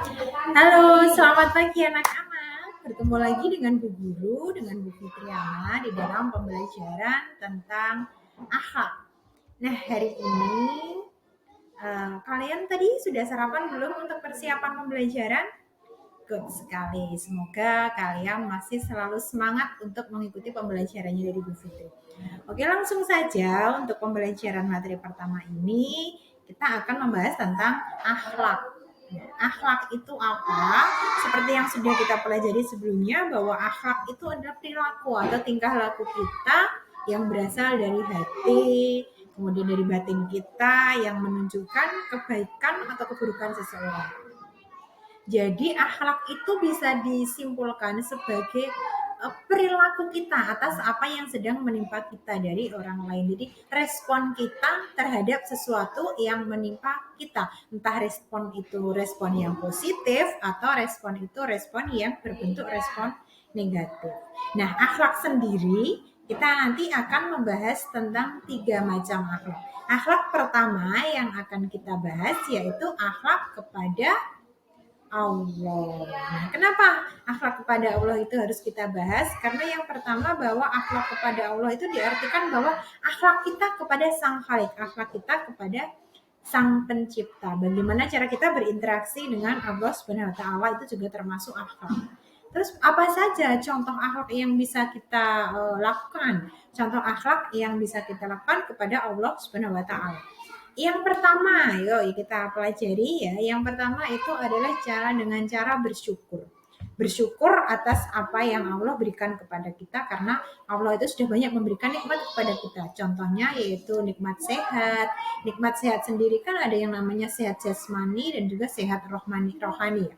Halo, selamat pagi anak-anak. Bertemu lagi dengan Bu Guru, dengan Bu Fitriana di dalam pembelajaran tentang akhlak. Nah, hari ini kalian tadi sudah sarapan belum untuk persiapan pembelajaran? Good sekali. Semoga kalian masih selalu semangat untuk mengikuti pembelajarannya dari Bu Fitri. Oke, langsung saja untuk pembelajaran materi pertama ini kita akan membahas tentang akhlak. Akhlak itu apa? Seperti yang sudah kita pelajari sebelumnya bahwa akhlak itu adalah perilaku atau tingkah laku kita yang berasal dari hati, kemudian dari batin kita yang menunjukkan kebaikan atau keburukan seseorang. Jadi akhlak itu bisa disimpulkan sebagai perilaku kita atas apa yang sedang menimpa kita dari orang lain. Jadi respon kita terhadap sesuatu yang menimpa kita. Entah respon itu respon yang positif atau respon itu respon yang berbentuk respon negatif. Nah, akhlak sendiri kita nanti akan membahas tentang 3 macam akhlak. Akhlak pertama yang akan kita bahas yaitu akhlak kepada Allah. Nah, kenapa akhlak kepada Allah itu harus kita bahas? Karena yang pertama bahwa akhlak kepada Allah itu diartikan bahwa akhlak kita kepada Sang Khalik, akhlak kita kepada Sang Pencipta. Bagaimana cara kita berinteraksi dengan Allah Subhanahu wa taala itu juga termasuk akhlak. Terus apa saja contoh akhlak yang bisa kita lakukan? Contoh akhlak yang bisa kita lakukan kepada Allah Subhanahu wa taala. Yang pertama, yuk kita pelajari ya. Yang pertama itu adalah dengan cara bersyukur. Bersyukur atas apa yang Allah berikan kepada kita karena Allah itu sudah banyak memberikan nikmat kepada kita. Contohnya yaitu nikmat sehat. Nikmat sehat sendiri kan ada yang namanya sehat jasmani dan juga sehat rohani ya.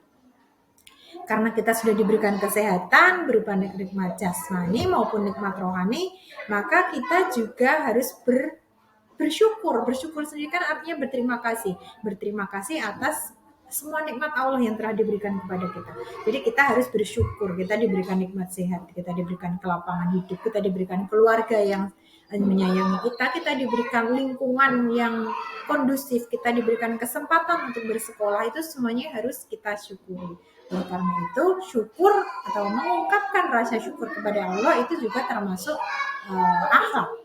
Karena kita sudah diberikan kesehatan berupa nikmat jasmani maupun nikmat rohani, maka kita juga harus bersyukur. Bersyukur sendiri kan artinya berterima kasih. Berterima kasih atas semua nikmat Allah yang telah diberikan kepada kita. Jadi kita harus bersyukur. Kita diberikan nikmat sehat, kita diberikan kelapangan hidup, kita diberikan keluarga yang menyayangi kita, kita diberikan lingkungan yang kondusif, kita diberikan kesempatan untuk bersekolah. Itu semuanya harus kita syukuri. Oleh karena itu, syukur atau mengungkapkan rasa syukur kepada Allah itu juga termasuk akhlak.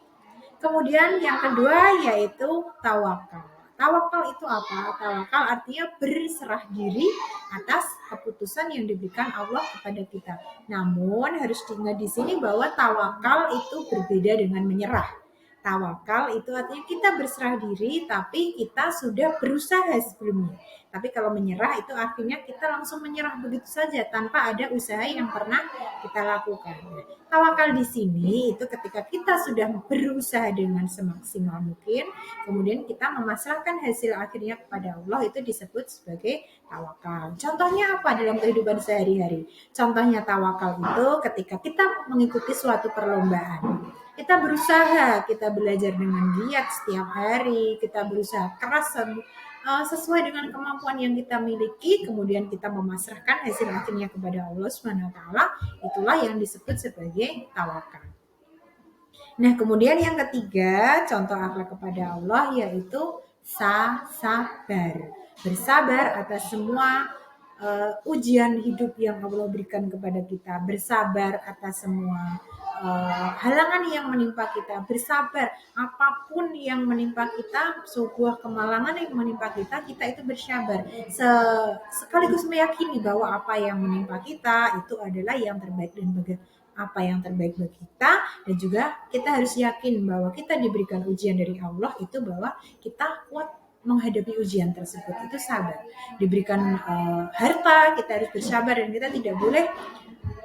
Kemudian yang kedua yaitu tawakal. Tawakal itu apa? Tawakal artinya berserah diri atas keputusan yang diberikan Allah kepada kita. Namun harus diingat di sini bahwa tawakal itu berbeda dengan menyerah. Tawakal itu artinya kita berserah diri tapi kita sudah berusaha sebelumnya. Tapi kalau menyerah itu artinya kita langsung menyerah begitu saja tanpa ada usaha yang pernah kita lakukan. Tawakal di sini itu ketika kita sudah berusaha dengan semaksimal mungkin, kemudian kita memasrahkan hasil akhirnya kepada Allah, itu disebut sebagai tawakal. Contohnya apa dalam kehidupan sehari-hari? Contohnya tawakal itu ketika kita mengikuti suatu perlombaan. Kita berusaha, kita belajar dengan giat setiap hari, kita berusaha keras sesuai dengan kemampuan yang kita miliki, kemudian kita memasrahkan hasil akhirnya kepada Allah Subhanahu wa taala, itulah yang disebut sebagai tawakal. Nah, kemudian yang ketiga, contoh akhlak kepada Allah yaitu sabar. Bersabar atas semua ujian hidup yang Allah berikan kepada kita, bersabar atas semua halangan yang menimpa kita, bersabar apapun yang menimpa kita, sebuah kemalangan yang menimpa kita, kita itu bersabar sekaligus meyakini bahwa apa yang menimpa kita itu adalah yang terbaik dan apa yang terbaik bagi kita, dan juga kita harus yakin bahwa kita diberikan ujian dari Allah itu bahwa kita kuat menghadapi ujian tersebut, itu sabar. Diberikan harta, kita harus bersabar dan kita tidak boleh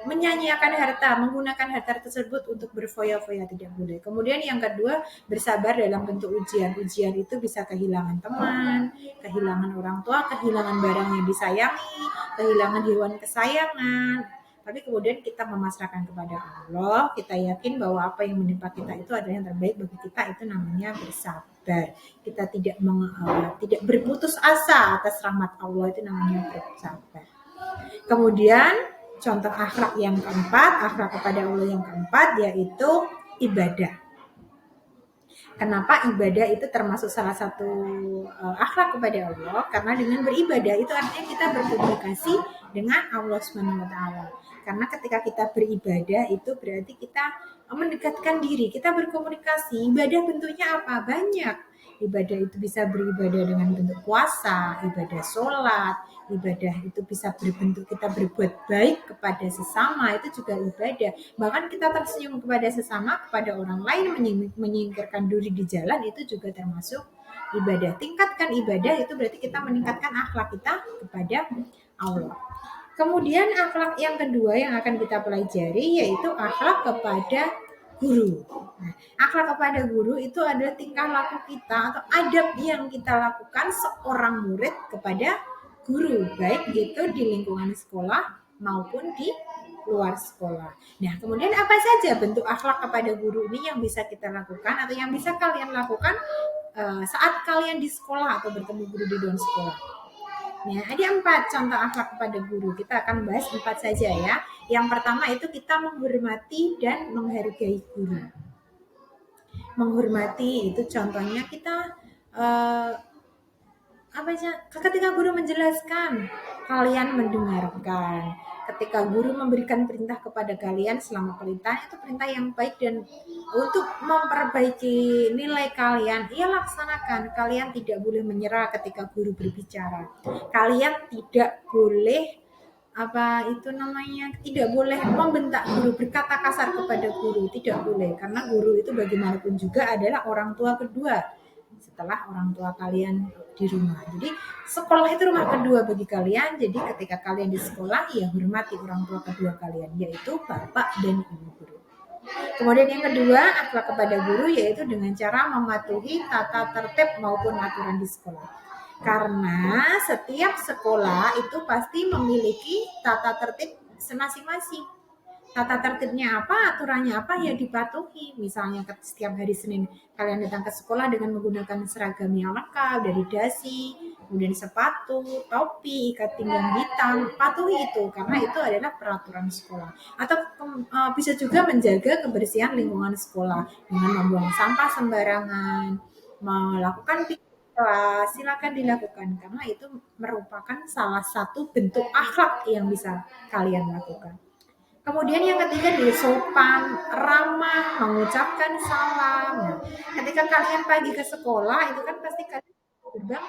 menyanyiakan harta, menggunakan harta tersebut untuk berfoya-foya, tidak boleh. Kemudian yang kedua, bersabar dalam bentuk ujian. Ujian itu bisa kehilangan teman, kehilangan orang tua, kehilangan barang yang disayangi, kehilangan hewan kesayangan. Tapi kemudian kita memasrahkan kepada Allah, kita yakin bahwa apa yang menimpa kita itu adalah yang terbaik bagi kita, itu namanya bersabar. Kita tidak berputus asa atas rahmat Allah, itu namanya bersabar. Kemudian contoh akhlak yang keempat, akhlak kepada Allah yang keempat yaitu ibadah. Kenapa ibadah itu termasuk salah satu akhlak kepada Allah? Karena dengan beribadah itu artinya kita berkomunikasi dengan Allah Subhanahu wa taala. Karena ketika kita beribadah itu berarti kita mendekatkan diri, kita berkomunikasi. Ibadah bentuknya apa? Banyak. Ibadah itu bisa beribadah dengan bentuk puasa, ibadah sholat, ibadah itu bisa berbentuk kita berbuat baik kepada sesama, itu juga ibadah. Bahkan kita tersenyum kepada sesama, kepada orang lain, menyingkirkan duri di jalan, itu juga termasuk ibadah. Tingkatkan ibadah itu berarti kita meningkatkan akhlak kita kepada Allah. Kemudian akhlak yang kedua yang akan kita pelajari yaitu akhlak kepada guru. Nah, akhlak kepada guru itu adalah tingkah laku kita atau adab yang kita lakukan seorang murid kepada guru, baik itu di lingkungan sekolah maupun di luar sekolah. Nah, kemudian apa saja bentuk akhlak kepada guru ini yang bisa kita lakukan atau yang bisa kalian lakukan saat kalian di sekolah atau bertemu guru di dalam sekolah? Nah, ada 4 contoh akhlak kepada guru. Kita akan bahas 4 saja ya. Yang pertama itu kita menghormati dan menghargai guru. Menghormati itu contohnya kita ketika guru menjelaskan, kalian mendengarkan. Ketika guru memberikan perintah kepada kalian selama perintah itu perintah yang baik dan untuk memperbaiki nilai kalian, ia laksanakan. Kalian tidak boleh menyerah ketika guru berbicara. Kalian tidak boleh tidak boleh membentak guru, berkata kasar kepada guru, tidak boleh, karena guru itu bagaimanapun juga adalah orang tua kedua setelah orang tua kalian di rumah. Jadi sekolah itu rumah kedua bagi kalian. Jadi ketika kalian di sekolah, ya hormati orang tua kedua kalian, yaitu bapak dan ibu guru. Kemudian yang kedua, akhlak kepada guru yaitu dengan cara mematuhi tata tertib maupun aturan di sekolah. Karena setiap sekolah itu pasti memiliki tata tertib masing-masing. Tata tertibnya apa, aturannya apa, ya dipatuhi. Misalnya setiap hari Senin kalian datang ke sekolah dengan menggunakan seragam yang lengkap, dari dasi, kemudian sepatu, topi, ikat pinggang hitam, patuhi itu karena itu adalah peraturan sekolah. Atau bisa juga menjaga kebersihan lingkungan sekolah dengan membuang sampah sembarangan, melakukan kelas, silakan dilakukan karena itu merupakan salah satu bentuk akhlak yang bisa kalian lakukan. Kemudian yang ketiga dari sopan, ramah, mengucapkan salam. Nah, ketika kalian pagi ke sekolah itu kan pasti kalian berbang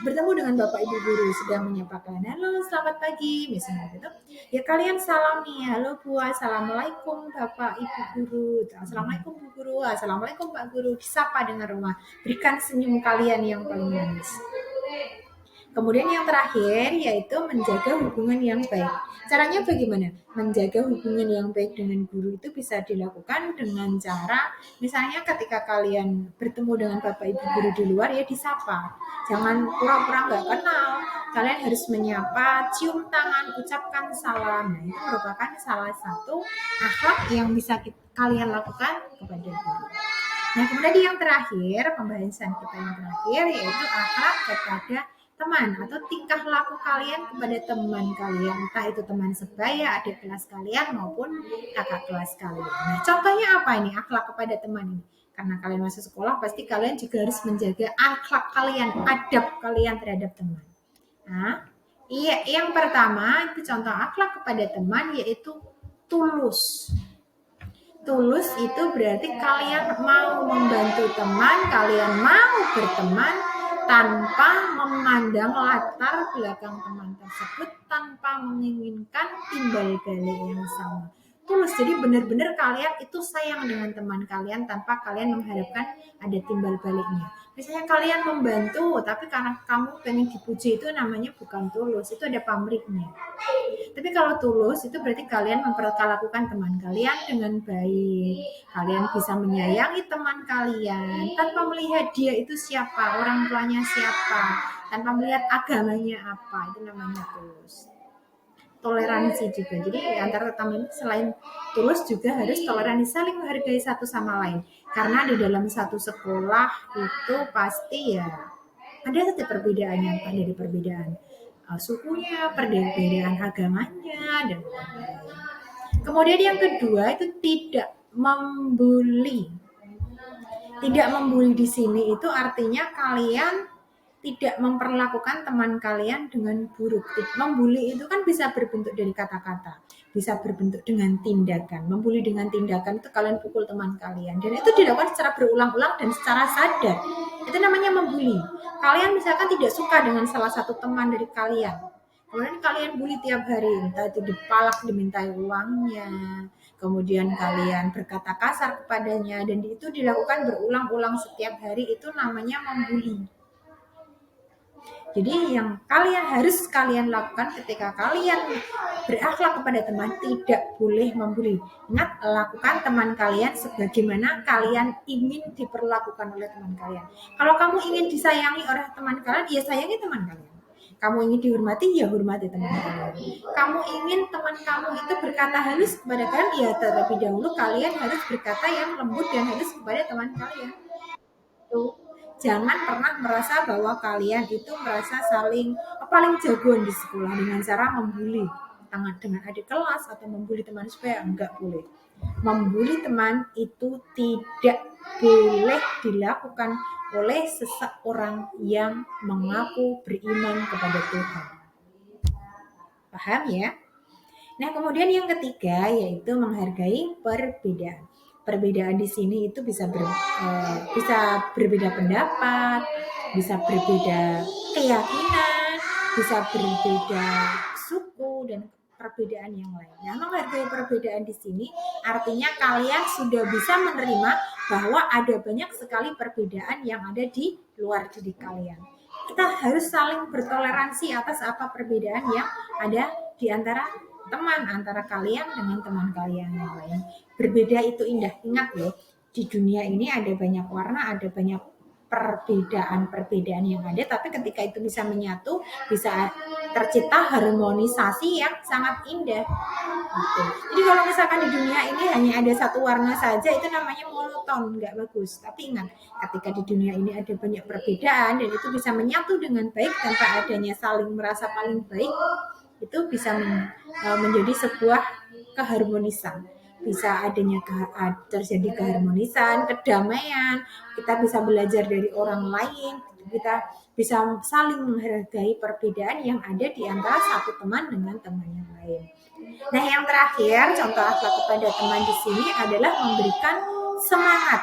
bertemu dengan bapak ibu guru sedang menyapa kalian. Halo, selamat pagi, misalnya gitu. Ya kalian salami, halo Bu, assalamualaikum bapak ibu guru, assalamualaikum bu guru, assalamualaikum pak guru. Disapa dengan rumah, berikan senyum kalian yang paling manis. Kemudian yang terakhir yaitu menjaga hubungan yang baik. Caranya bagaimana? Menjaga hubungan yang baik dengan guru itu bisa dilakukan dengan cara misalnya ketika kalian bertemu dengan bapak ibu guru di luar ya disapa. Jangan pura-pura nggak kenal. Kalian harus menyapa, cium tangan, ucapkan salam. Nah, itu merupakan salah satu akhlak yang bisa kalian lakukan kepada guru. Nah, kemudian yang terakhir, pembahasan kita yang terakhir yaitu akhlak kepada teman atau tingkah laku kalian kepada teman kalian, entah itu teman sebaya, adik kelas kalian maupun kakak kelas kalian. Nah, contohnya apa ini akhlak kepada teman ini? Karena kalian masuk sekolah, pasti kalian juga harus menjaga akhlak kalian, adab kalian terhadap teman. Nah, yang pertama itu contoh akhlak kepada teman yaitu tulus. Tulus itu berarti kalian mau membantu teman, kalian mau berteman tanpa memandang latar belakang teman tersebut, tanpa menginginkan timbal balik yang sama. Tulus, jadi benar-benar kalian itu sayang dengan teman kalian tanpa kalian mengharapkan ada timbal baliknya. Misalnya kalian membantu, tapi karena kamu pengen dipuji, itu namanya bukan tulus, itu ada pamrihnya. Tapi kalau tulus itu berarti kalian memperlakukan teman kalian dengan baik. Kalian bisa menyayangi teman kalian tanpa melihat dia itu siapa, orang tuanya siapa, tanpa melihat agamanya apa. Itu namanya tulus. Toleransi juga. Jadi antara teman selain tulus juga harus toleransi, saling menghargai satu sama lain. Karena di dalam satu sekolah itu pasti ya ada saja perbedaannya, entah dari perbedaan sukunya, perbedaan agamanya, dan lain-lain. Kemudian yang kedua itu tidak membuli. Tidak membuli di sini itu artinya kalian tidak memperlakukan teman kalian dengan buruk. Membuli itu kan bisa berbentuk dari kata-kata, bisa berbentuk dengan tindakan. Membuli dengan tindakan itu kalian pukul teman kalian, dan itu dilakukan secara berulang-ulang dan secara sadar. Itu namanya membuli. Kalian misalkan tidak suka dengan salah satu teman dari kalian, kemudian kalian bully tiap hari, entah itu dipalak, dimintai uangnya, kemudian kalian berkata kasar kepadanya, dan itu dilakukan berulang-ulang setiap hari, itu namanya membuli. Jadi yang kalian lakukan ketika kalian berakhlak kepada teman, tidak boleh membuli. Ingat, lakukan teman kalian sebagaimana kalian ingin diperlakukan oleh teman kalian. Kalau kamu ingin disayangi oleh teman kalian, ya sayangi teman kalian. Kamu ingin dihormati, ya hormati teman kalian. Kamu ingin teman kamu itu berkata halus kepada kalian, ya terlebih dahulu kalian harus berkata yang lembut dan halus kepada teman kalian. Tuh, jangan pernah merasa bahwa kalian itu merasa paling jagoan di sekolah dengan cara membuli dengan adik kelas atau membuli teman supaya enggak boleh. Membuli teman itu tidak boleh dilakukan oleh seseorang yang mengaku beriman kepada Tuhan. Paham ya? Nah, kemudian yang ketiga yaitu menghargai perbedaan. Perbedaan di sini itu bisa berbeda pendapat, bisa berbeda keyakinan, bisa berbeda suku dan perbedaan yang lain. Nah, menghargai perbedaan di sini artinya kalian sudah bisa menerima bahwa ada banyak sekali perbedaan yang ada di luar diri kalian. Kita harus saling bertoleransi atas apa perbedaan yang ada di antara teman, antara kalian dengan teman kalian yang lain. Berbeda itu indah. Ingat loh, di dunia ini ada banyak warna, ada banyak perbedaan-perbedaan yang ada, tapi ketika itu bisa menyatu, bisa tercipta harmonisasi yang sangat indah. Gitu. Jadi kalau misalkan di dunia ini hanya ada satu warna saja, itu namanya monoton, nggak bagus. Tapi ingat, ketika di dunia ini ada banyak perbedaan dan itu bisa menyatu dengan baik tanpa adanya saling merasa paling baik, itu bisa menjadi sebuah keharmonisan. Bisa adanya terjadi keharmonisan, kedamaian, kita bisa belajar dari orang lain, kita bisa saling menghargai perbedaan yang ada di antara satu teman dengan teman yang lain. Nah, yang terakhir, contoh akhlak kepada teman di sini adalah memberikan semangat.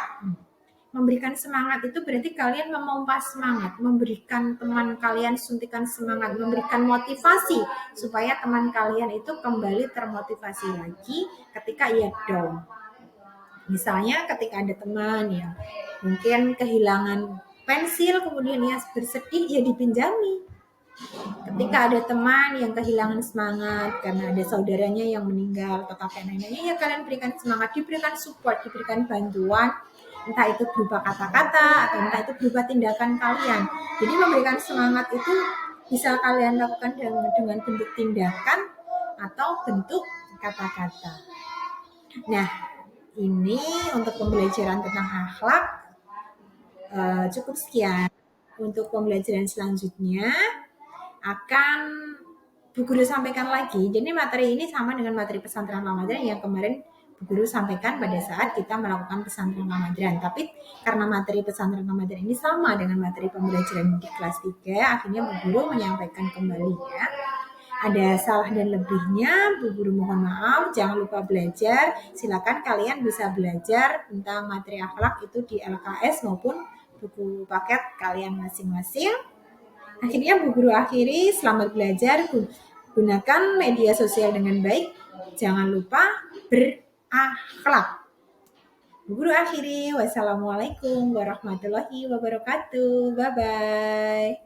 Memberikan semangat itu berarti kalian memompa semangat, memberikan teman kalian suntikan semangat, memberikan motivasi supaya teman kalian itu kembali termotivasi lagi ketika ia down. Misalnya ketika ada teman yang mungkin kehilangan pensil, kemudian ia bersedih, ya dipinjami. Ketika ada teman yang kehilangan semangat karena ada saudaranya yang meninggal atau kakek neneknya, ya kalian berikan semangat, diberikan support, diberikan bantuan, entah itu berupa kata-kata atau entah itu berupa tindakan kalian. Jadi memberikan semangat itu bisa kalian lakukan dengan bentuk tindakan atau bentuk kata-kata. Nah, ini untuk pembelajaran tentang akhlak cukup sekian. Untuk pembelajaran selanjutnya akan Bu Guru sampaikan lagi. Jadi materi ini sama dengan materi pesantren Ramadan yang kemarin Bu Guru sampaikan pada saat kita melakukan pesantren Ramadan. Tapi karena materi pesantren Ramadan ini sama dengan materi pembelajaran di kelas 3, akhirnya Bu Guru menyampaikan kembali ya. Ada salah dan lebihnya, Bu Guru mohon maaf. Jangan lupa belajar. Silakan kalian bisa belajar tentang materi akhlak itu di LKS maupun buku paket kalian masing-masing. Akhirnya Bu Guru akhiri, selamat belajar, gunakan media sosial dengan baik, jangan lupa berakhlak. Bu Guru akhiri, wassalamualaikum warahmatullahi wabarakatuh, bye-bye.